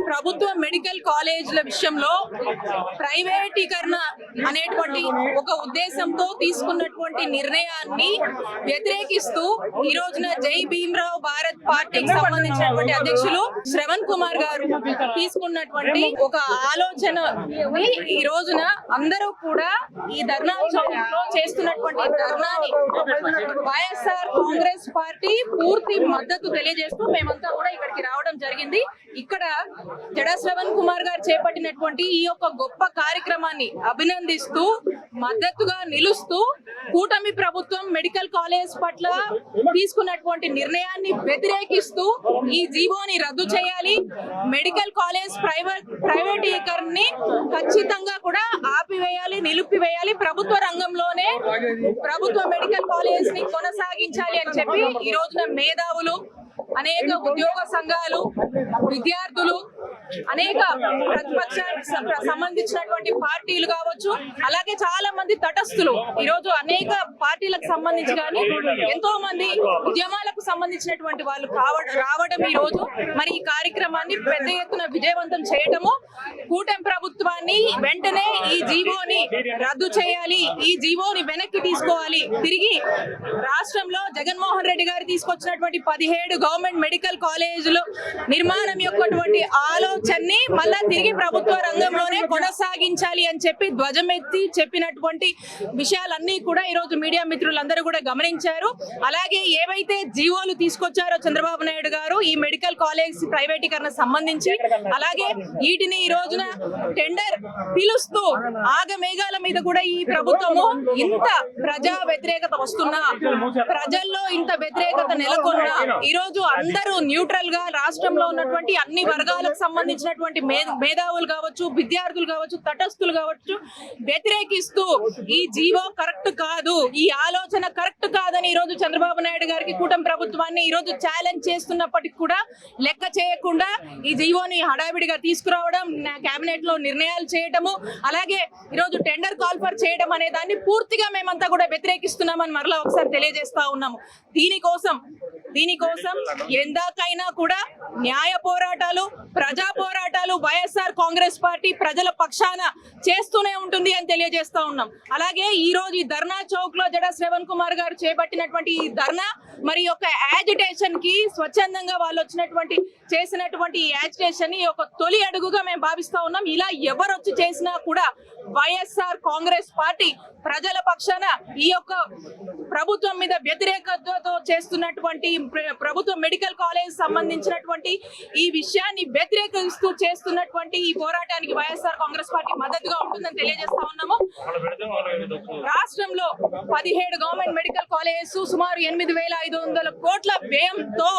ప్రభుత్వ మెడికల్ కాలేజీల విషయంలో ప్రైవేటీకరణ అనేటువంటి ఒక ఉద్దేశంతో తీసుకున్నటువంటి నిర్ణయాన్ని వ్యతిరేకిస్తూ ఈ రోజున జై భీమ్రావ్ భారత్ పార్టీకి సంబంధించినటువంటి అధ్యక్షులు శ్రవణ్ కుమార్ గారు తీసుకున్నటువంటి ఒక ఆలోచన ఈ రోజున అందరూ కూడా ఈ ధర్నా చౌక్లో చేస్తున్నటువంటి ధర్నాని వైఎస్ఆర్ కాంగ్రెస్ పార్టీ పూర్తి మద్దతు తెలియజేస్తూ మేమంతా కూడా ఇక్కడికి రావడం జరిగింది. ఇక్కడ జడా శ్రవణ్ కుమార్ గారు చేపట్టినటువంటి ఈ యొక్క గొప్ప కార్యక్రమాన్ని అభినందిస్తూ మద్దతుగా నిలుస్తూ కూటమి ప్రభుత్వం మెడికల్ కాలేజ్ పట్ల తీసుకున్నటువంటి నిర్ణయాన్ని వ్యతిరేకిస్తూ ఈ జీవోని రద్దు చేయాలి, మెడికల్ కాలేజ్ ప్రైవేటీకరణని ఖచ్చితంగా కూడా ఆపివేయాలి, నిలిపివేయాలి, ప్రభుత్వ రంగంలోనే ప్రభుత్వ మెడికల్ కాలేజ్ ని కొనసాగించాలి అని చెప్పి ఈ రోజున మేధావులు, అనేక ఉద్యోగ సంఘాలు, విద్యార్థులు, అనేక ప్రతిపక్షానికి సంబంధించినటువంటి పార్టీలు కావచ్చు, అలాగే చాలా మంది తటస్థులు ఈ రోజు అనేక పార్టీలకు సంబంధించి కానీ ఎంతో మంది ఉద్యమాలకు సంబంధించినటువంటి వాళ్ళు రావడం ఈ రోజు మరి ఈ కార్యక్రమాన్ని పెద్ద ఎత్తున విజయవంతం చేయటము, కూటమి ప్రభుత్వాన్ని వెంటనే ఈ జీవోని రద్దు చేయాలి, ఈ జీవోని వెనక్కి తీసుకోవాలి, తిరిగి రాష్ట్రంలో జగన్మోహన్ రెడ్డి గారు తీసుకొచ్చినటువంటి 17 గవర్నమెంట్ మెడికల్ కాలేజీలు నిర్మాణం యొక్కటువంటి ఆలోచనని మళ్ళా తిరిగి ప్రభుత్వ రంగంలోనే కొనసాగించాలి అని చెప్పి ధ్వజమెత్తి చెప్పినటువంటి విషయాలన్నీ కూడా ఈ రోజు మీడియా మిత్రులందరూ కూడా గమనించారు. అలాగే ఏవైతే జీవోలు తీసుకొచ్చారో చంద్రబాబు నాయుడు గారు ఈ మెడికల్ కాలేజ్ ప్రైవేటీకరణ సంబంధించి, అలాగే వీటిని ఈ రోజున టెండర్ పిలుస్తూ ఆగమేఘాల మీద కూడా ఈ ప్రభుత్వము ఇంత ప్రజా వ్యతిరేకత వస్తున్నా, ప్రజల్లో ఇంత వ్యతిరేకత నెలకొన్నా ఈ రోజు అందరూ న్యూట్రల్ గా రాష్ట్రంలో ఉన్నటువంటి అన్ని వర్గాలకు సంబంధించినటువంటి మేధావులు కావచ్చు, విద్యార్థులు కావచ్చు, తటస్థులు కావచ్చు వ్యతిరేకిస్తూ ఈ జీవో కరెక్ట్ కాదు, ఈ ఆలోచన కరెక్ట్ కాదని ఈ రోజు చంద్రబాబు నాయుడు గారికి కూటమి ప్రభుత్వాన్ని ఈ రోజు ఛాలెంజ్ చేస్తున్నప్పటికీ కూడా లెక్క చేయకుండా ఈ జీవోని హడావిడిగా తీసుకురావడం, కేబినెట్ లో నిర్ణయాలు చేయడము, అలాగే ఈరోజు టెండర్ కాల్ఫర్ చేయడం అనే దాన్ని పూర్తిగా మేమంతా కూడా వ్యతిరేకిస్తున్నామని మరలా ఒకసారి తెలియజేస్తా ఉన్నాము. దీనికోసం ఎందాకైనా కూడా న్యాయ పోరాటాలు, ప్రజా పోరాటాలు వైఎస్ఆర్ కాంగ్రెస్ పార్టీ ప్రజల పక్షాన చేస్తూనే ఉంటుంది అని తెలియజేస్తా ఉన్నాం. అలాగే ఈ రోజు ఈ ధర్నా చౌక్ లో జడా శ్రవణ్ కుమార్ గారు చేపట్టినటువంటి ఈ ధర్నా మరి యొక్క యాజిటేషన్ కి స్వచ్ఛందంగా వాళ్ళు చేసినటువంటి ఈ యాజిటేషన్ ని ఒక తొలి అడుగుగా మేము భావిస్తా ఉన్నాం. ఇలా ఎవరు వచ్చి చేసినా కూడా వైఎస్ఆర్ కాంగ్రెస్ పార్టీ ప్రజల పక్షాన ఈ యొక్క ప్రభుత్వం మీద వ్యతిరేకతతో చేస్తున్నటువంటి ప్రభుత్వ మెడికల్ కాలేజ్ సంబంధించినటువంటి ఈ విషయాన్ని వ్యతిరేకిస్తూ చేస్తున్నటువంటి ఈ పోరాటానికి వైఎస్ఆర్ కాంగ్రెస్ పార్టీ మద్దతుగా ఉంటుందని తెలియజేస్తా ఉన్నాము. రాష్ట్రంలో 17 గవర్నమెంట్ మెడికల్ కాలేజెస్ సుమారు 8,500 కోట్ల వ్యయంతో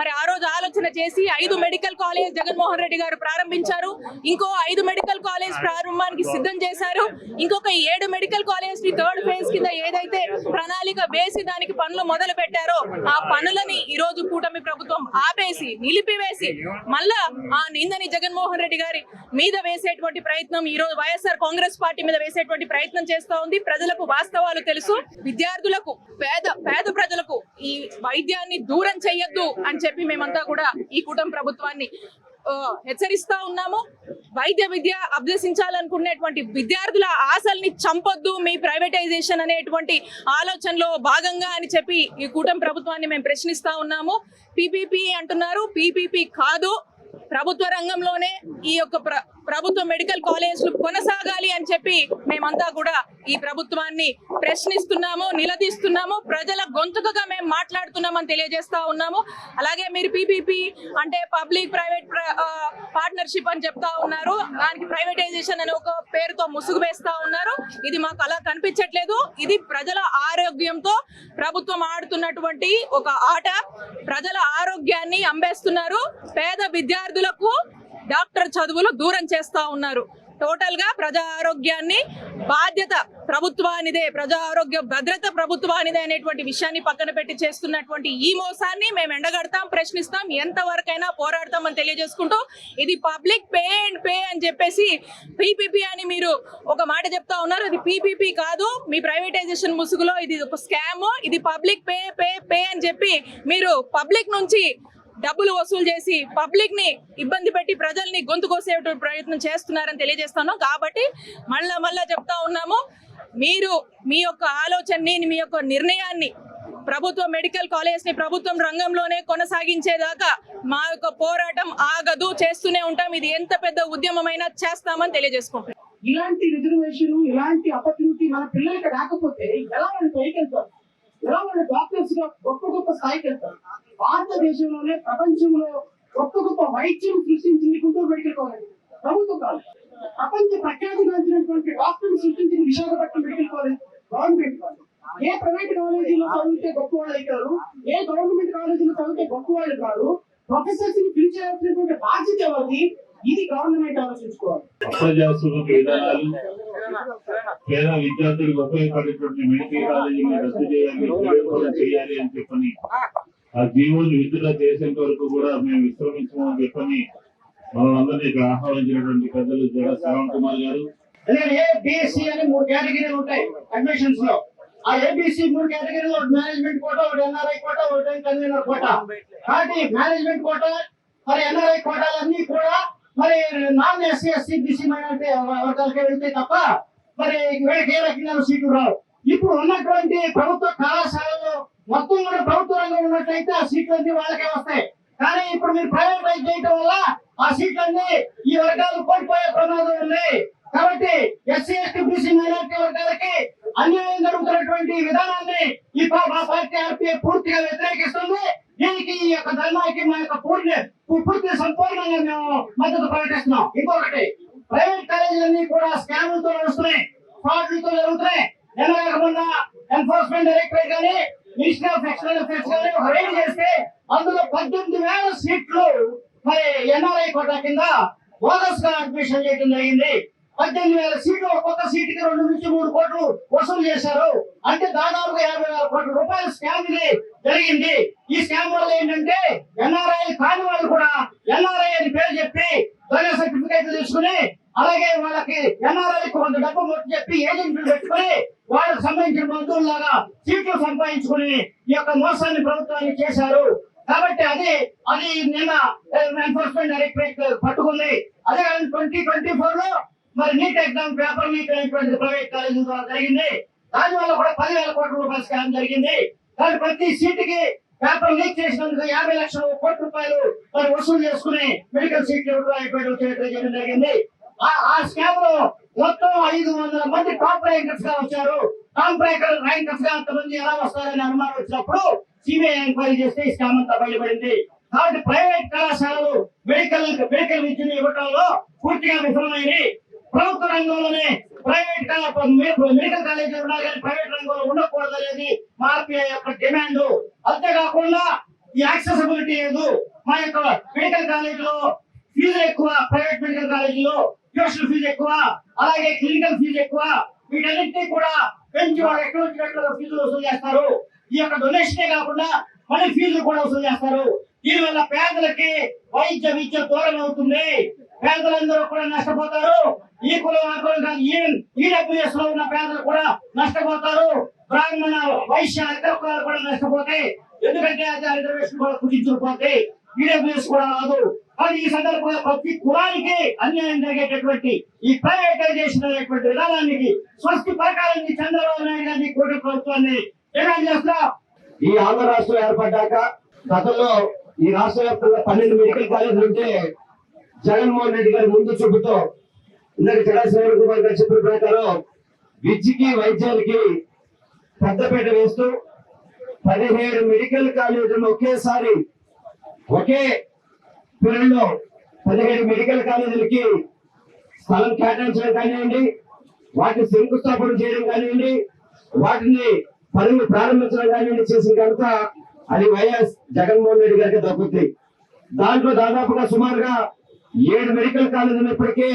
మరి ఆ రోజు ఆలోచన చేసి 5 మెడికల్ కాలేజ్ జగన్మోహన్ రెడ్డి గారు ప్రారంభించారు. ఇంకో 5 మెడికల్ కాలేజ్ ప్రారంభానికి సిద్ధం చేశారు. ఇంకొక 7 మెడికల్ కాలేజ్ ని థర్డ్ ఫేజ్ కింద ఏదైతే ప్రణాళిక వేసి దానికి పనులు మొదలు పెట్టారో ఆ పనులని ఈ రోజు కూటమి ప్రభుత్వం ఆపేసి, నిలిపివేసి మళ్ళా ఆ నిందని జగన్మోహన్ రెడ్డి గారి మీద వేసేటువంటి ప్రయత్నం ఈ రోజు వైఎస్ఆర్ కాంగ్రెస్ పార్టీ మీద వేసేటువంటి ప్రయత్నం చేస్తా ఉంది. ప్రజలకు వాస్తవాలు తెలుసు. విద్యార్థులకు, పేద ప్రజలకు ఈ వైద్యాన్ని దూరం చేయొద్దు అని చెప్పి మేమంతా కూడా ఈ కూటమి ప్రభుత్వాన్ని హెచ్చరిస్తా ఉన్నాము. వైద్య విద్య అభ్యసించాలనుకునేటువంటి విద్యార్థుల ఆశల్ని చంపొద్దు మీ ప్రైవేటైజేషన్ అనేటువంటి ఆలోచనలో భాగంగా అని చెప్పి ఈ కూటమి ప్రభుత్వాన్ని మేము ప్రశ్నిస్తా ఉన్నాము. పీపీపీ అంటున్నారు, పీపీపీ కాదు, ప్రభుత్వ రంగంలోనే ఈ యొక్క ప్రభుత్వ మెడికల్ కాలేజీలు కొనసాగాలి అని చెప్పి మేమంతా కూడా ఈ ప్రభుత్వాన్ని ప్రశ్నిస్తున్నాము, నిలదీస్తున్నాము. ప్రజల గొంతుకగా మేము మాట్లాడుతున్నామని తెలియజేస్తా ఉన్నాము. అలాగే మీరు పీపీపీ అంటే పబ్లిక్ ప్రైవేట్ పార్ట్నర్షిప్ అని చెప్తా ఉన్నారు, దానికి ప్రైవేటైజేషన్ అనే ఒక పేరుతో ముసుగు వేస్తా ఉన్నారు. ఇది మాకు అలా కనిపించట్లేదు. ఇది ప్రజల ఆరోగ్యంతో ప్రభుత్వం ఆడుతున్నటువంటి ఒక ఆట. ప్రజల ఆరోగ్యాన్ని అంబేస్తున్నారు. పేద విద్యార్థులకు డాక్టర్ చదువులు దూరం చేస్తా ఉన్నారు. టోటల్ గా ప్రజా ఆరోగ్యాన్ని బాధ్యత ప్రభుత్వానిదే, ప్రజా ఆరోగ్య భద్రత ప్రభుత్వానిదే అనేటువంటి విషయాన్ని పక్కన పెట్టి చేస్తున్నటువంటి ఈ మోసాన్ని మేము ఎండగడతాం, ప్రశ్నిస్తాం, ఎంతవరకైనా పోరాడతామని తెలియజేసుకుంటూ, ఇది పబ్లిక్ పే అండ్ పే అని చెప్పేసి పీపీపీ అని మీరు ఒక మాట చెప్తా ఉన్నారు. ఇది పీపీపీ కాదు, మీ ప్రైవేటైజేషన్ ముసుగులో ఇది ఒక స్కామ్. ఇది పబ్లిక్ పే పే పే అని చెప్పి మీరు పబ్లిక్ నుంచి డబ్బులు వసూలు చేసి పబ్లిక్ ని ఇబ్బంది పెట్టి ప్రజల్ని గొంతు కోసే ప్రయత్నం చేస్తున్నారని తెలియజేస్తున్నాం. కాబట్టి మళ్ళా చెప్తా ఉన్నాము, మీరు మీ యొక్క ఆలోచనని, మీ యొక్క నిర్ణయాన్ని, ప్రభుత్వ మెడికల్ కాలేజ్ ని ప్రభుత్వం రంగంలోనే కొనసాగించేదాకా మా యొక్క పోరాటం ఆగదు, చేస్తూనే ఉంటాం. ఇది ఎంత పెద్ద ఉద్యమమైనా చేస్తామని తెలియజేసుకుంటాం. ఇలాంటి రిజర్వేషన్, ఇలాంటి ఆపర్చునిటీ మన పిల్లలకి రాకపోతే ఎలా వాళ్ళు పైకి వెళ్తారు, ఎలా వాళ్ళు డాక్టర్స్ గా గొప్ప స్థాయికి వెళ్తారు? భారతదేశంలోనే ప్రపంచంలో గొప్ప వైద్యం సృష్టించింది గుంటూరు మెడికల్ కాలేజ్ ప్రభుత్వం కాదు. ప్రపంచ ప్రఖ్యాతిగాంచినటువంటి డాక్టర్లు సృష్టించిన Visakhapatnam medical college government college. ఏ ప్రైవేట్ కాలేజీలో చదివితే గొప్ప వాళ్ళు అవుతారు, ఏ గవర్నమెంట్ కాలేజీలో చదివితే గొప్ప వాళ్ళు కాదు. ప్రొఫెసర్స్ ని పిలిచేయాల్సినటువంటి బాధ్యత ఎవరిది? ఇది గవర్నమెంట్ ఆలోచించుకోవాలి. విధానాలు పేద విద్యార్థులకు ఉపయోగపడేటువంటి మెడికల్ కాలేజీని రద్దు చేయాలి అని చెప్పని ఆ జీవోని విడుదల చేసేంత వరకు కూడా మేము విశ్రమించమని చెప్పని మనందరినీ ఇక్కడ ఆహ్వానించినటువంటి పెద్దలు జగ శ్రవణ్ కుమార్ గారు. ఏబిసి అని 3 కేటగిరీలు ఉంటాయి అడ్మిషన్స్ లో. ఆ ఏబిసి 3 కేటగిరీలో మేనేజ్మెంట్ కోటా, ఒకటి ఎన్ఆర్ఐ కోటా, ఒకటి కన్వీనర్ కోటా. కాబట్టి మేనేజ్మెంట్ కోటా మరి ఎన్ఆర్ఐ కోటాలన్నీ కూడా మరి non SC SC BC minority వర్గాలకే వెళ్తే తప్ప మరి వీళ్ళకి ఏ రకంగా సీట్లు రావు. ఇప్పుడు ఉన్నటువంటి ప్రభుత్వ కళాశాలలో మొత్తం కూడా ప్రభుత్వ రంగం ఉన్నట్లయితే ఆ సీట్లన్నీ వాళ్ళకే వస్తాయి. కానీ ఇప్పుడు మీరు ప్రైవేటైజ్ చేయడం వల్ల ఆ సీట్లన్నీ ఈ వర్గాలు కోల్పోయే ప్రమాదం ఉంది. కాబట్టి ఎస్సీ ఎస్టీ బీసీ మైనారిటీ వర్గాలకి అన్యాయం జరుగుతున్నటువంటి విధానాన్ని ఈ మా పార్టీ ఆర్పీఐ పూర్తిగా వ్యతిరేకిస్తుంది. దీనికి ఈ యొక్క ధర్మానికి మా యొక్క పూర్తి సంపూర్ణంగా మేము మద్దతు ప్రకటిస్తున్నాం. ఇంకొకటి, ప్రైవేట్ కాలేజీలన్నీ కూడా స్కాములతో నడుస్తున్నాయి, ఫ్రాడ్లతో జరుగుతున్నాయి. మొన్న ఎన్ఫోర్స్మెంట్ డైరెక్టరేట్ కానీ మినిస్ట్రీ ఆఫ్ ఎక్స్టర్నల్ అఫైర్స్ కానీ ఒక రైడ్ చేస్తే అందులో 18,000 సీట్లు మరి ఎన్ఆర్ఐ కోటా కింద బోనస్ గా అడ్మిషన్ చేయడం జరిగింది. 18,000 సీట్లు, ఒక్కొక్క సీటుకి 2 నుంచి 3 కోట్లు వసూలు చేశారు. అంటే దాదాపుగా 50,000 కోట్ల రూపాయల స్కామ్ ఇది జరిగింది. ఈ స్కామ్ వల్ల ఏంటంటే ఎన్ఆర్ఐ కాని వాళ్ళు కూడా ఎన్ఆర్ఐ అని పేరు చెప్పి దొంగ సర్టిఫికేట్ తీసుకుని, అలాగే వాళ్ళకి ఎన్ఆర్ఐ కొంత డబ్బు మొత్తం చెప్పి ఏజెంట్లు పెట్టుకుని వాళ్ళకి సంబంధించిన బంధువుల్లాగా సీట్లు సంపాదించుకుని ఈ యొక్క మోసాన్ని ప్రభుత్వానికి చేశారు. కాబట్టి అది నిన్న ఎన్ఫోర్స్మెంట్ డైరెక్టరేట్ పట్టుకుంది. అదే 2024 లో మరి నీట్ ఎగ్జామ్ పేపర్ లీక్ అయినటువంటి ప్రైవేట్ కాలేజీ ద్వారా జరిగింది. దానివల్ల కూడా 10,000 కోట్ల రూపాయల స్కామ్ జరిగింది. కానీ ప్రతి సీటుకి పేపర్ లీక్ చేసినందుకు 50 లక్షల కోట్ల రూపాయలు మరి వసూలు చేసుకుని మెడికల్ సీట్లు చేయడం జరిగింది. ఆ స్కామ్ లో మొత్తం 500 మంది టాప్ ర్యాంకర్స్ గా వచ్చారు. టాప్ ర్యాంకర్స్ గా అంతమంది ఎలా వస్తారని అనుమానం వచ్చినప్పుడు సిబిఐ ఎంక్వైరీ చేస్తే ఈ స్కామ్ అంతా బయటపడింది. కాబట్టి ప్రైవేట్ కళాశాలలు మెడికల్ విద్యను ఇవ్వడంలో పూర్తిగా విఫలమైంది. ప్రభుత్వ రంగంలోనే మెడికల్ కాలేజీలు ఉండాలి కానీ ప్రైవేట్ రంగంలో ఉండకూడదు అనేది మా ఆర్పీఐ యొక్క డిమాండ్. అంతేకాకుండా ఈ యాక్సెసిబిలిటీ లేదు. మా యొక్క మెడికల్ కాలేజీలో ఫీజులు ఎక్కువ, ప్రైవేట్ మెడికల్ కాలేజీలో ట్యూషన్ ఫీజు ఎక్కువ, అలాగే క్లినికల్ ఫీజు ఎక్కువ. వీటన్నింటినీ కూడా పెంచి వాళ్ళు ఎక్కడ వచ్చినట్లుగా ఫీజులు వసూలు చేస్తారు. ఈ యొక్క డొనేషనే కాకుండా మళ్ళీ ఫీజులు కూడా వసూలు చేస్తారు. దీనివల్ల పేదలకి వైద్య విద్య దూరం అవుతుంది. పేదలందరూ కూడా నష్టపోతారు. ఈ కులం ఈడబ్ల్యూఎస్ లో ఉన్న పేదలు కూడా నష్టపోతారు. బ్రాహ్మణ వైశ్య అగ్రకులాలు కూడా నష్టపోతాయి. ఎందుకంటే అది రిజర్వేషన్ కూడా కుదించుకుపోతాయి. ఈడబ్ల్యూఎస్ కూడా రాదు. కానీ ఈ సందర్భంగా ప్రతి కులానికి అన్యాయం జరిగేటటువంటి ఈ ప్రైవేటైజేషన్ అనేటువంటి విధానానికి స్వస్తి పరకాలని చంద్రబాబు నాయుడు గారిని కూటమి ప్రభుత్వాన్ని డిమాండ్ చేస్తా. ఈ ఆంధ్ర రాష్ట్రం ఏర్పడ్డాక గతంలో ఈ రాష్ట్ర వ్యాప్తంగా 12 మెడికల్ కాలేజీలు ఉంటే జగన్మోహన్ రెడ్డి గారి ముందు చూపుతో ఇందాక జగన్ కుమార్ గారు చెప్పిన ప్రకారం విద్యకి వైద్యానికి పెద్దపీట వేస్తూ 17 మెడికల్ కాలేజీలు ఒకేసారి ఒకే పీరియడ్ లో 17 మెడికల్ కాలేజీలకి స్థలం కేటాయించడం కానివ్వండి, వాటిని శంకుస్థాపన చేయడం కానివ్వండి, వాటిని పనులు ప్రారంభించడం కానివ్వండి చేసిన కనుక అది వైఎస్ జగన్మోహన్ రెడ్డి గారికి దక్కుతుంది. దాంట్లో దాదాపుగా సుమారుగా 7 మెడికల్ కాలేజీలు ఉన్నప్పటికీ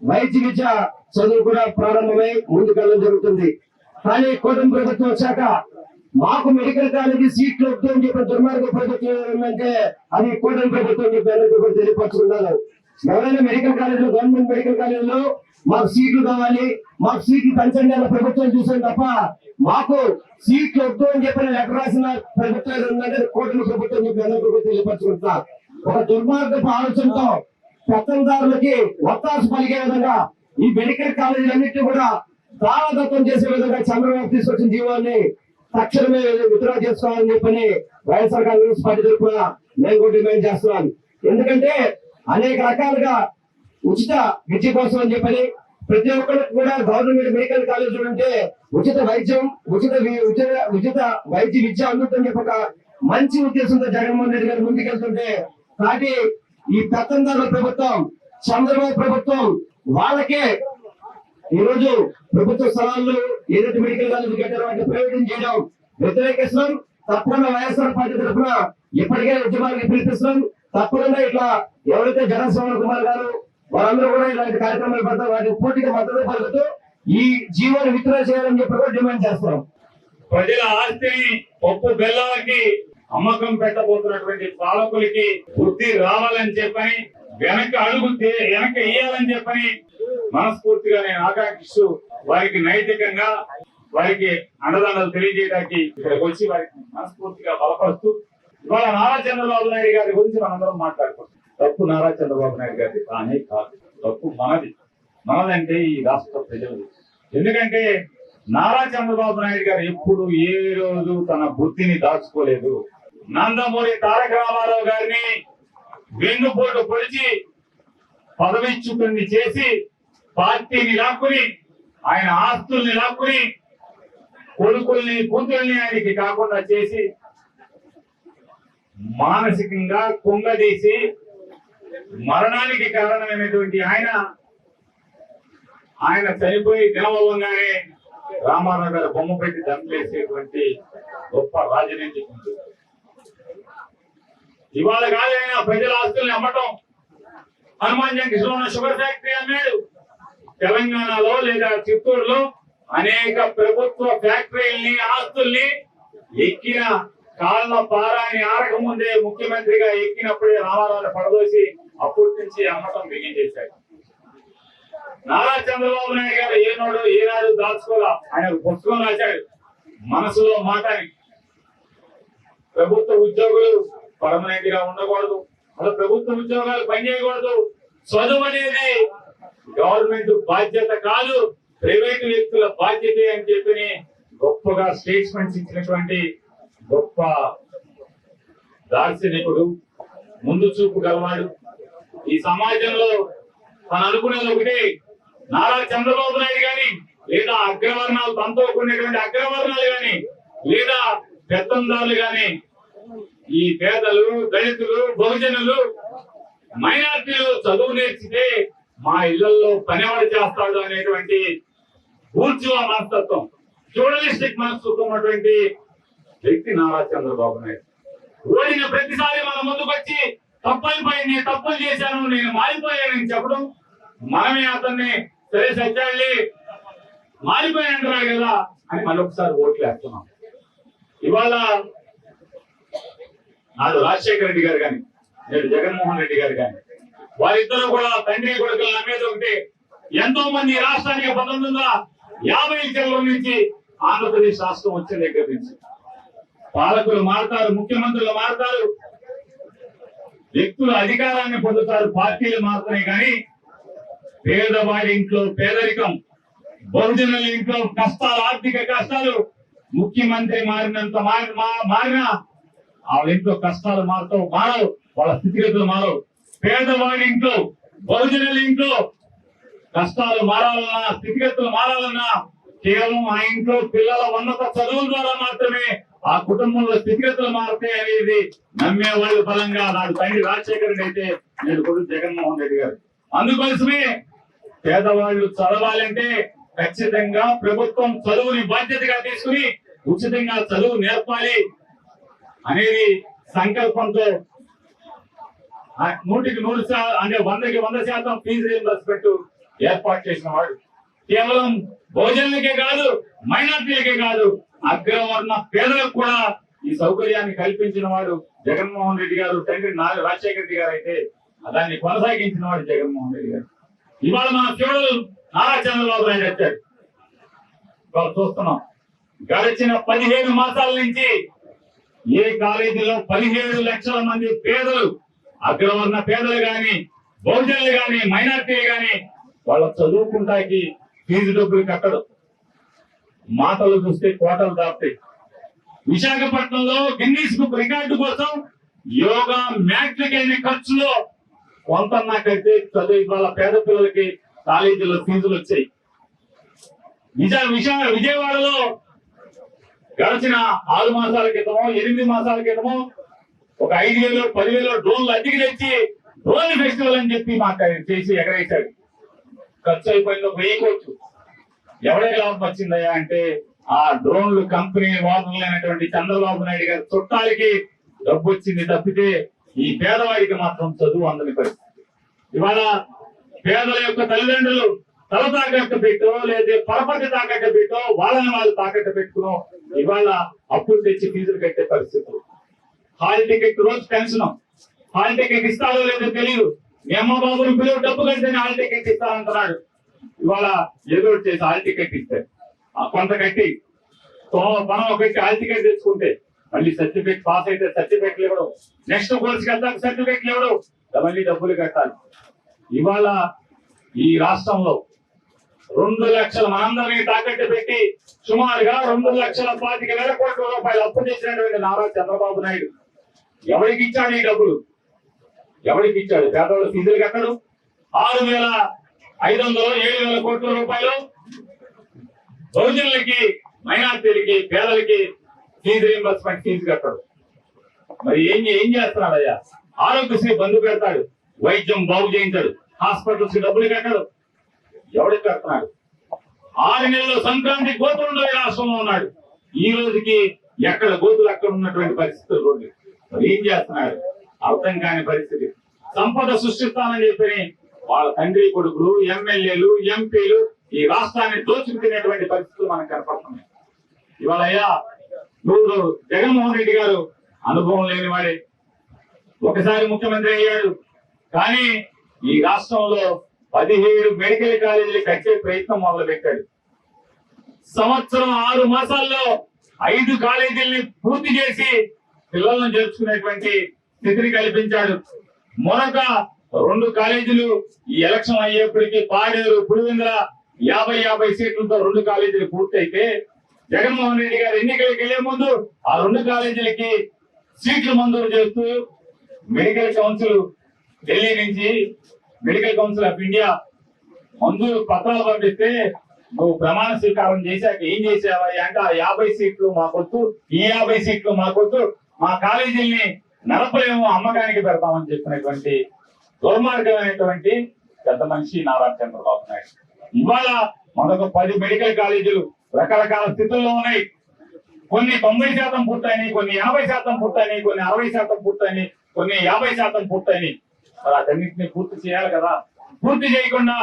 వైద్య విద్య చదువు కూడా ప్రారంభమై ముందుకెళ్ళడం జరుగుతుంది. కానీ కూటమి ప్రభుత్వం వచ్చాక మాకు మెడికల్ కాలేజీ సీట్లు వద్దు అని చెప్పి దుర్మార్గ ప్రభుత్వం ఏమంటే అది కూటమి ప్రభుత్వం చెప్పి కూడా తెలియపరుచుకున్నారు. ఎవరైనా మెడికల్ కాలేజీలో గవర్నమెంట్ మెడికల్ కాలేజీలో మాకు సీట్లు కావాలి, మాకు సీట్లు పెంచండి అన్న ప్రభుత్వం చూసాం తప్ప మాకు సీట్లు వద్దు అని చెప్పిన లెటర్ రాసిన ప్రభుత్వం ఏంటంటే కూటమి ప్రభుత్వం చెప్పి ప్రభుత్వం తెలియపరుచుకుంటున్నారు. ఒక దుర్మార్గపు ఆలోచనతో పెత్తందారులకి ఒత్తాసు పలికే విధంగా ఈ మెడికల్ కాలేజీలన్నింటినీ కూడా దారాదత్తం చేసే విధంగా చంద్రబాబు తీసుకొచ్చిన జీవాన్ని తక్షణమే విత్డ్రా చేసుకోవాలని చెప్పని వైఎస్ఆర్ కాంగ్రెస్ పార్టీ తరఫున నేను కూడా డిమాండ్ చేస్తున్నాను. ఎందుకంటే అనేక రకాలుగా ఉచిత విద్య కోసం అని చెప్పని ప్రతి ఒక్కరికి కూడా గవర్నమెంట్ మెడికల్ కాలేజీలు ఉంటే ఉచిత వైద్యం, ఉచిత వైద్య విద్య అందుతుందని చెప్పక మంచి ఉద్దేశంతో జగన్మోహన్ రెడ్డి గారు ముందుకెళ్తుంటే కాబట్టి ఈ పెత్తందారుల ప్రభుత్వం చంద్రబాబు ప్రభుత్వం వాళ్ళకే ఈ రోజు ప్రభుత్వ స్థలాల్లో ఏదైతే మెడికల్ కాలేజీ కట్టారో వాటిని ప్రైవేటైజ్ చేయడం వ్యతిరేకిస్తున్నాం. తప్పకుండా వైఎస్ఆర్ పార్టీ తరఫున ఇప్పటికే ఉద్యమానికి పిలిపిస్తున్నాం. తప్పకుండా ఇట్లా ఎవరైతే జగన్ కుమార్ గారు వాళ్ళందరూ కూడా ఇలాంటి కార్యక్రమాలు పెడతారు వాటికి పూర్తిగా మద్దతు పలుకుతూ ఈ జీవోని విత్డ్రా చేయాలని చెప్పి కూడా డిమాండ్ చేస్తాం. ప్రజల ఆస్తిని పప్పు బెల్లాలకి అమ్మకం పెట్టబోతున్నటువంటి పాలకులకి బుద్ధి రావాలని చెప్పని వెనక ఇయ్యాలని చెప్పని మనస్ఫూర్తిగా నేను ఆకాంక్షిస్తూ వారికి నైతికంగా వారికి అండదండలు తెలియజేయడానికి ఇక్కడికి వచ్చి వారికి మనస్ఫూర్తిగా బలపరుస్తూ ఇవాళ నారా చంద్రబాబు నాయుడు గారి గురించి మనందరం మాట్లాడుకుంటాం. తప్పు నారా చంద్రబాబు నాయుడు గారి కానీ కాదు, తప్పు మనదంటే ఈ రాష్ట్ర ప్రజలు. ఎందుకంటే నారా చంద్రబాబు నాయుడు గారు ఎప్పుడు ఏ రోజు తన బుద్ధిని దాచుకోలేదు. నందమూరి తారక రామారావు గారిని వెన్నుపోటు పొడిచి పదవిచ్యుతుని చేసి పార్టీని లాక్కుని ఆయన ఆస్తుల్ని లాక్కుని కొడుకుల్ని కూతుల్ని ఆయనకి కాకుండా చేసి మానసికంగా కుంగదీసి మరణానికి కారణమైనటువంటి ఆయన చనిపోయి దినవగానే రామారావు గారు బొమ్మ పెట్టి దండలేసేటువంటి గొప్ప రాజనీతి. ఇవాళ కాదైనా ప్రజల ఆస్తుల్ని అమ్మటం. హనుమాన్ జంక్షన్లో ఉన్న షుగర్ ఫ్యాక్టరీ అన్నాడు. తెలంగాణలో లేదా చిత్తూరులో అనేక ప్రభుత్వ ఫ్యాక్టరీల్ని ఆస్తుల్ని ఎక్కిన కాళ్ళ పారాని ఆరక ముందే ముఖ్యమంత్రిగా ఎక్కినప్పుడే రామారావు పడదోసి అప్పటి నుంచి అమ్మటం బిగించేశాడు. నారా చంద్రబాబు నాయుడు గారు ఏనాడు దాచుకోలా. ఆయన పుస్తకం రాశాడు మనసులో మాటని. ప్రభుత్వ ఉద్యోగులు పర్మనెంట్ గా ఉండకూడదు, అలా ప్రభుత్వ ఉద్యోగాలు పనిచేయకూడదు. చదువు అనేది గవర్నమెంట్ బాధ్యత కాదు, ప్రైవేటు వ్యక్తుల బాధ్యతే అని చెప్పి గొప్పగా స్టేట్మెంట్స్ ఇచ్చినటువంటి గొప్ప దార్శనికుడు, ముందు చూపు గలవాడు. ఈ సమాజంలో తను అనుకునేది ఒకటి, నారా చంద్రబాబు నాయుడు గాని లేదా అగ్రవర్ణాలు తనతో కూడినటువంటి అగ్రవర్ణాలు గాని లేదా పెత్తందారులు గాని ఈ పేదలు, దళితులు, బహుజనులు, మైనార్టీలు చదువు నేర్చితే మా ఇళ్లలో పనివాడు చేస్తాడు అనేటువంటి ఊర్జువా మనస్తత్వం, జర్నలిస్టిక్ మనస్తత్వం ఉన్నటువంటి వ్యక్తి నారా చంద్రబాబు నాయుడు. ఓడిన ప్రతిసారి మన ముందుకు వచ్చి నేను తప్పులు చేశాను, నేను మారిపోయానని చెప్పడం, మనమే అతన్ని సరే సత్యాలి మారిపోయానంటున్నాడు కదా అని మరొకసారి ఓట్లు వేస్తున్నాం. ఇవాళ నాడు రాజశేఖర రెడ్డి గారు కానీ నేడు జగన్మోహన్ రెడ్డి గారు కానీ వారిద్దరూ కూడా తండ్రి కొడుకులు నమ్మేది ఒకటి. ఎంతో మంది రాష్ట్రానికి 1950 నుంచి ఆంధ్రప్రదేశ్ రాష్ట్రం వచ్చిన దగ్గర నుంచి పాలకులు మారుతారు, ముఖ్యమంత్రులు మారుతారు, వ్యక్తులు అధికారాన్ని పొందుతారు, పార్టీలు మారుతున్నాయి. కానీ పేదవాడి ఇంట్లో పేదరికం, బహుజనుల ఇంట్లో కష్టాలు, ఆర్థిక కష్టాలు ముఖ్యమంత్రి మారినంత మారినా వాళ్ళ ఇంట్లో కష్టాలు మారవు, వాళ్ళ స్థితిగతులు మారవు. పేదవాడి ఇంట్లో, బహుజనుల ఇంట్లో కష్టాలు మారాలన్నా, స్థితిగతులు మారాలన్నా కేవలం ఆ ఇంట్లో పిల్లల ఉన్నత చదువుల ద్వారా మాత్రమే ఆ కుటుంబంలో స్థితిగతులు మారుతాయి అనేది నమ్మేవాళ్ళు బలంగా నాడు తండ్రి రాజశేఖర రెడ్డి అయితే నేడు కొడుకు జగన్మోహన్ రెడ్డి గారు. అందుకోసమే పేదవాళ్ళు చదవాలంటే ఖచ్చితంగా ప్రభుత్వం చదువుని బాధ్యతగా తీసుకుని ఉచితంగా చదువు నేర్పాలి అనేది సంకల్పంతో 100% అంటే 100% ఫీజు రీయింబర్స్మెంట్ ఏర్పాటు చేసిన వాడు. కేవలం బహుజనులకే కాదు, మైనార్టీలకే కాదు, అగ్రవర్ణ పేదలకు కూడా ఈ సౌకర్యాన్ని కల్పించిన వాడు జగన్మోహన్ రెడ్డి గారు. తండ్రి రాజశేఖర రెడ్డి గారు అయితే దాన్ని కొనసాగించిన వాడు జగన్మోహన్ రెడ్డి గారు. ఇవాళ మన చూడలు నారా చంద్రబాబు నాయుడు వచ్చాడు. ఇవాళ చూస్తున్నాం, గడిచిన 15 మాసాల నుంచి ఏ కాలేజీలో 17 లక్షల మంది పేదలు, అగ్రవర్ణ పేదలు గాని, బహుజనులు గాని, మైనార్టీలు గాని వాళ్ళ చదువుకుంటాకి ఫీజు డబ్బులు కట్టడం. మాటలు చూస్తే కోటలు దాపుతాయి. విశాఖపట్నంలో గిన్నీస్ బుక్ రికార్డు కోసం యోగా మ్యాట్లకైన ఖర్చులో కొంత నాకైతే చదువు వాళ్ళ పేద పిల్లలకి కాలేజీలో ఫీజులు వచ్చాయి. విజయవాడలో గడిచిన 6 మాసాల క్రితమో 8 మాసాల క్రితమో ఒక 5,000 10,000 డ్రోన్లు అద్దెకి తెచ్చి డ్రోన్ ఫెస్టివల్ అని చెప్పి మాకు చేసి ఎగరేశాడు. ఖర్చు అయిపోయింది 1000 కోట్లు. ఎవడే లాభం వచ్చిందయ్యా అంటే ఆ డ్రోన్లు కంపెనీ వాదులైనటువంటి చంద్రబాబు నాయుడు గారి చుట్టాలకి డబ్బు వచ్చింది తప్పితే ఈ పేదవాడికి మాత్రం చదువు అందని పరిస్థితి. ఇవాళ పేదల యొక్క తల్లిదండ్రులు తల తాకట్టు పెట్టో లేదా పరపతి తాకట్టు పెట్టో వాళ్ళని వాళ్ళు తాకట్టు పెట్టుకునో ఇవాళ అప్పులు తెచ్చి ఫీజులు కట్టే పరిస్థితులు. హాల్ టికెట్ రోజు టెన్షన్, హాల్ టికెట్ ఇస్తాడో లేదో తెలియదు. మీ అమ్మ బాబుని పిలువ డబ్బు కడితేనే హాల్ టికెట్ ఇస్తానంటున్నాడు. ఇవాళ ఏదో చేసి హాల్ టికెట్ ఇస్తే కొంత కట్టి పనం పెట్టి హాల్ టికెట్ తెచ్చుకుంటే మళ్ళీ సర్టిఫికేట్ పాస్ అయితే సర్టిఫికేట్లు ఇవ్వడం, నెక్స్ట్ కోర్సుకి వెళ్తాక సర్టిఫికేట్లు ఇవ్వడం, మళ్ళీ డబ్బులు కట్టాలి. ఇవాళ ఈ రాష్ట్రంలో 2 లక్షల మనందరినీ తాకట్టు పెట్టి సుమారుగా 2,25,000 కోట్ల రూపాయలు అప్పు చేసినటువంటి నారా చంద్రబాబు నాయుడు ఎవరికి ఇచ్చాడు ఈ డబ్బులు? ఎవరికి ఇచ్చాడు? పేదవాళ్ళ ఫీజులు కట్టడు. 6,500 7,000 కోట్ల రూపాయలు బహుజనులకి, మైనార్టీలకి, పేదలకి ఫీజు రీంబర్స్మెంట్ ఫీజు కట్టడు. మరి ఏం చేస్తున్నాడయ్యా? ఆరోగ్యశ్రీ బంధు పెడతాడు, వైద్యం బాగు చేయించాడు, హాస్పిటల్స్ కి డబ్బులు కట్టడు. ఎవరికి కడుతున్నాడు? 6 నెలలు సంక్రాంతి గోతులు రాష్ట్రంలో ఉన్నాడు. ఈ రోజుకి ఎక్కడ గోతులు అక్కడ ఉన్నటువంటి పరిస్థితులు రోడ్డు. మరి ఏం చేస్తున్నాడు? అర్థం కాని పరిస్థితి. సంపద సృష్టిస్తానని చెప్పి వాళ్ళ తండ్రి కొడుకులు, ఎమ్మెల్యేలు, ఎంపీలు ఈ రాష్ట్రాన్ని దోచుకు తినేటువంటి పరిస్థితులు మనకు కనపడుతున్నాయి. ఇవాళ అయ్యా నువ్వు జగన్మోహన్ రెడ్డి గారు అనుభవం లేని వాడే, ఒకసారి ముఖ్యమంత్రి అయ్యాడు. కానీ ఈ రాష్ట్రంలో 17 మెడికల్ కాలేజీలు కట్టే ప్రయత్నం మొదలు పెట్టాడు. సంవత్సరం 6 మాసాల్లో 5 కాలేజీల్ని పూర్తి చేసి పిల్లలను చేర్చుకునేటువంటి స్థితిని కల్పించాడు. మరొక 2 కాలేజీలు ఈ ఎలక్షన్ అయ్యేప్పటికీ పాడేరు, పులివెందుల 50 సీట్లతో 2 కాలేజీలు పూర్తయితే జగన్మోహన్ రెడ్డి గారు ఎన్నికలకు వెళ్లే ముందు ఆ 2 కాలేజీలకి సీట్లు మంజూరు చేస్తూ మెడికల్ కౌన్సిల్ ఢిల్లీ నుంచి మెడికల్ కౌన్సిల్ ఆఫ్ ఇండియా మంజూరు పత్రాలు పంపిస్తే నువ్వు ప్రమాణ స్వీకారం చేశాక ఏం చేసావా అంటే ఆ 50 సీట్లు మాకొద్దు, ఈ 50 సీట్లు మాకొద్దు, మా కాలేజీల్ని నడపలేము, అమ్మకానికి పెడతామని చెప్పినటువంటి దుర్మార్గమైనటువంటి పెద్ద మనిషి నారా చంద్రబాబు నాయుడు. ఇవాళ మనకు 10 మెడికల్ కాలేజీలు రకరకాల స్థితుల్లో ఉన్నాయి. కొన్ని 90% పూర్తయినాయి, కొన్ని 80% పూర్తయినాయి, కొన్ని 60% పూర్తయినాయి, కొన్ని 50% పూర్తయినాయి. మరి అటన్నింటినీ పూర్తి చేయాలి కదా. పూర్తి చేయకుండా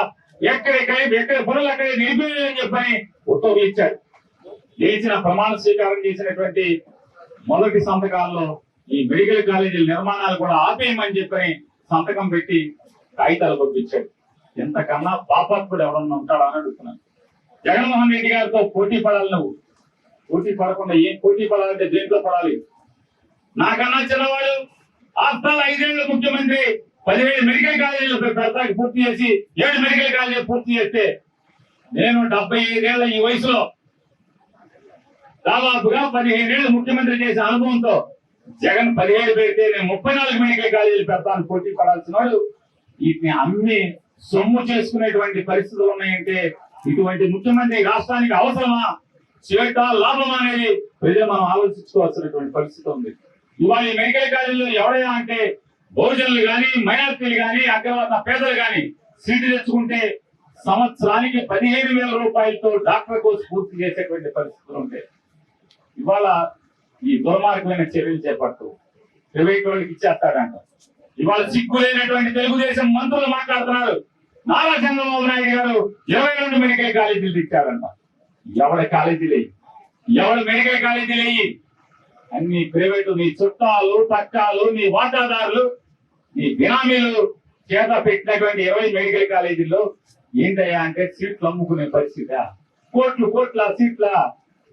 ఎక్కడ పనులు అక్కడే నిలిపేయాలని చెప్పని ఉత్తర్వులు ఇచ్చాడు. లేచిన ప్రమాణ స్వీకారం చేసినటువంటి మొదటి సంతకాల్లో ఈ మెడికల్ కాలేజీల నిర్మాణాలు కూడా ఆపేయమని చెప్పని సంతకం పెట్టి కాగితాలు పంపించాడు. ఎంతకన్నా పాపాత్ముడు ఎవరన్నా ఉంటాడని అడుగుతున్నాను. జగన్మోహన్ రెడ్డి గారితో పోటీ పడాలి. నువ్వు పోటీ పడకుండా ఏం పోటీ పడాలంటే దేంట్లో పడాలి? నాకన్నా చిన్నవాడు ఆఫ్టర్ 5 ఏళ్ల ముఖ్యమంత్రి 17 మెడికల్ కాలేజీలు పెడతాకి పూర్తి చేసి 7 మెడికల్ కాలేజీలు పూర్తి చేస్తే నేను 75 ఏళ్ల ఈ వయసులో దాదాపుగా 15 ఏళ్లు ముఖ్యమంత్రి చేసే అనుభవంతో జగన్ 17 పెడితే నేను 34 మెడికల్ కాలేజీలు పెడతాను పోటీ పడాల్సిన వాడు వీటిని అమ్మి సొమ్ము చేసుకునేటువంటి పరిస్థితులు ఉన్నాయంటే ఇటువంటి ముఖ్యమంత్రి రాష్ట్రానికి అవసరమా, చేట లాభం అనేది ప్రజలు మనం ఆలోచించుకోవాల్సినటువంటి పరిస్థితి ఉంది. ఇవాళ ఈ మెడికల్ కాలేజీలో ఎవరైనా అంటే బహుజనులు గాని, మైనార్టీలు గాని, అగ్రవర్ణ పేదలు గాని సీటు తెచ్చుకుంటే సంవత్సరానికి 15,000 రూపాయలతో డాక్టర్ కోర్సు పూర్తి చేసేటువంటి పరిస్థితులు ఉంటాయి. ఇవాళ ఈ దుర్మార్గమైన చర్యలు చేపడుతూ ప్రైవేట్ వాళ్ళకి ఇచ్చేస్తాడంట. ఇవాళ సిగ్గు లేనటువంటి తెలుగుదేశం మంత్రులు మాట్లాడుతున్నారు. నారా చంద్రబాబు నాయుడు గారు 22 మెడికల్ కాలేజీలు తెచ్చారంట. ఎవరి కాలేజీలు ఎవరి మెడికల్ కాలేజీలు అన్ని ప్రైవేటు, నీ చుట్టాలు పట్టాలు, నీ వాటాదారులు, నీ బినామీలు చేత పెట్టినటువంటి 20 మెడికల్ కాలేజీల్లో ఏంటయ్యా అంటే సీట్లు అమ్ముకునే పరిస్థితి. కోట్ల సీట్ల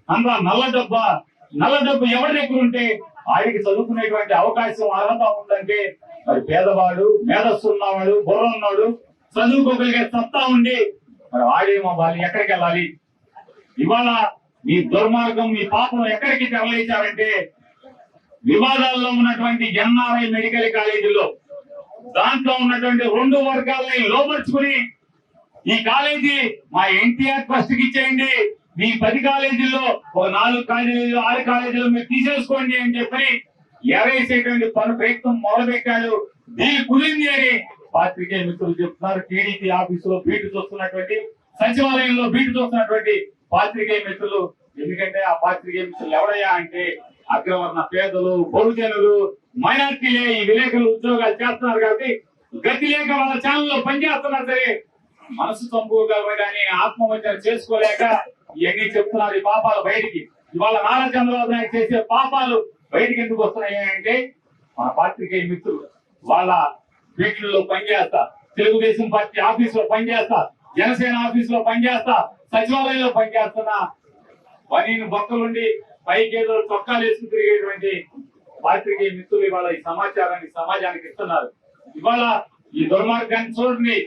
అందులో నల్ల డబ్బు ఎవరి దగ్గర ఉంటే ఆయనకి చదువుకునేటువంటి అవకాశం అర్హత ఉందంటే మరి పేదవాడు, మేధస్సు ఉన్నవాడు, బుర్ర ఉన్నాడు, చదువుకోగలిగే సత్తా ఉండి మరి ఆడేమో వాళ్ళు ఎక్కడికి వెళ్ళాలి? ఇవాళ మీ దుర్మార్గం, మీ పాపం ఎక్కడికి తరలించారంటే వివాదాల్లో ఉన్నటువంటి ఎన్ఆర్ఐ మెడికల్ కాలేజీలో దాంట్లో ఉన్నటువంటి 2 వర్గాలని లోపరుచుకుని ఈ కాలేజీ మా ఎన్టీఆర్ ట్రస్ట్ కి ఇచ్చేయండి, మీ 10 కాలేజీల్లో ఒక 4 కాలేజీలు 6 కాలేజీలు మీరు తీసేసుకోండి అని చెప్పి ఎరేసేటువంటి ప్రయత్నం మొదలుపెట్టాడు. దీని కుదిరింది అని పాత్రికేయ మిత్రులు చెప్తున్నారు. టీడీపీ ఆఫీసులో బీటు చూస్తున్నటువంటి, సచివాలయంలో బీటు చూస్తున్నటువంటి పాత్రికేయ మిత్రులు. ఎందుకంటే ఆ పాత్రికేయ మిత్రులు ఎవరయ్యా అంటే అగ్రవర్ణ పేదలు, బహుజనులు, మైనార్టీలే ఈ విలేకరులు ఉద్యోగాలు చేస్తున్నారు కాబట్టి గతి లేక వాళ్ళ ఛానల్లో పనిచేస్తున్నారు. సరే మనసు చంపుకోగలరు కానీ ఆత్మహత్య చేసుకోలేక ఇవన్నీ చెప్తున్నారు. ఈ పాపాలు బయటికి ఇవాళ నారా చంద్రబాబు నాయుడు చేసే పాపాలు బయటికి ఎందుకు వస్తున్నాయి అంటే మన పాత్రికేయ మిత్రులు వాళ్ళ వీటిల్లో పనిచేస్తా, తెలుగుదేశం పార్టీ ఆఫీస్ లో పనిచేస్తా, జనసేన ఆఫీస్ లో పనిచేస్తా, సచివాలయంలో పనిచేస్తున్నా పనిని బొక్కలుండి పైకి ఏదో చొక్కాలు వేసుకుని తిరిగేటువంటి పాత్రికేయ మిత్రులు ఇవాళ ఈ సమాచారాన్ని సమాజానికి ఇస్తున్నారు. ఇవాళ ఈ దుర్మార్గాన్ని చూడండి.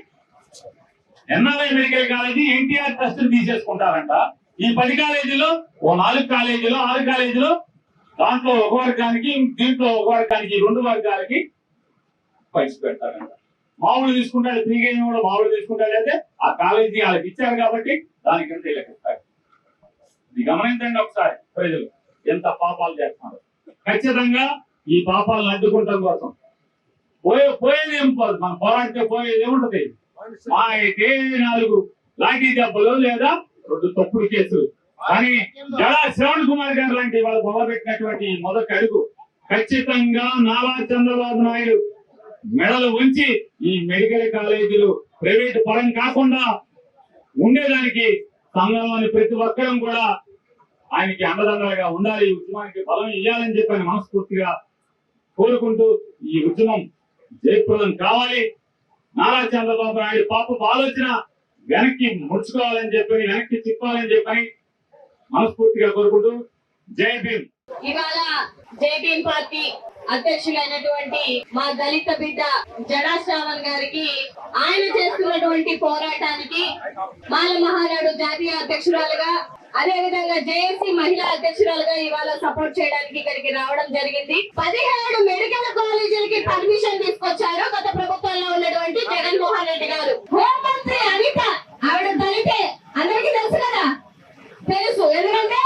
NRI medical college NTR trust తీసేసుకుంటారంట. ఈ 10 కాలేజీలో ఓ 4 కాలేజీలో 6 కాలేజీలో దాంట్లో ఒక వర్గానికి, దీంట్లో ఒక వర్గానికి, 2 వర్గాలకి పైసి పెడతారంట. మామూలు తీసుకుంటాడు, ఫ్రీగా కూడా మామూలు తీసుకుంటాడు. అయితే ఆ కాలేజీ వాళ్ళకి ఇచ్చారు కాబట్టి దానికి ఎంత ఇస్తారు. ఇది గమనించండి ఒకసారి ప్రజలు ఎంత పాపాలు చేస్తున్నారు. ఖచ్చితంగా ఈ పాపాలను అడ్డుకుంటాం కోసం పోయేది ఏం పోదు, మన పోరాడితే పోయేది ఏముంటది? మా అయితే 4 లాఠీ దెబ్బలు లేదా 2 తప్పుడు కేసులు. కానీ జడా శ్రవణ్ కుమార్ గారు లాంటి వాళ్ళు మొదలుపెట్టినటువంటి మొదటి అడుగు ఖచ్చితంగా నారా చంద్రబాబు నాయుడు మెడలు ఉంచి ఈ మెడికల్ కాలేజీలు ప్రైవేటు పరం కాకుండా ఉండేదానికి సంఘంలోని ప్రతి ఒక్కరం కూడా ఆయనకి అండదండలుగా ఉండాలి. ఈ ఉద్యమానికి బలం ఇవ్వాలని చెప్పని మనస్ఫూర్తిగా కోరుకుంటూ ఈ ఉద్యమం జయప్రదం కావాలి. నారా చంద్రబాబు నాయుడు పాపపు ఆలోచన వెనక్కి ముడుచుకోవాలని చెప్పని, వెనక్కి తిప్పాలని చెప్పని మనస్ఫూర్తిగా కోరుకుంటూ జై భీమ్. ఇవాళ జై భీమ్ పార్టీ అధ్యక్షులైనటువంటి మా దళిత బిడ్డ జడా శ్రావణ్ గారికి, ఆయన చేస్తున్నటువంటి పోరాటానికి మాల మహానాడు జాతీయ అధ్యక్షురాలుగా, అదే విధంగా జేఏసీ మహిళా అధ్యక్షురాలుగా ఇవాళ సపోర్ట్ చేయడానికి ఇక్కడికి రావడం జరిగింది. 17 మెడికల్ కాలేజీలకి పర్మిషన్ తీసుకొచ్చారు గత ప్రభుత్వంలో ఉన్నటువంటి జగన్మోహన్ రెడ్డి గారు. హోంమంత్రి అనిత ఆవిడ దళితే, అందరికీ తెలుసు కదా, తెలుసు. ఎందుకంటే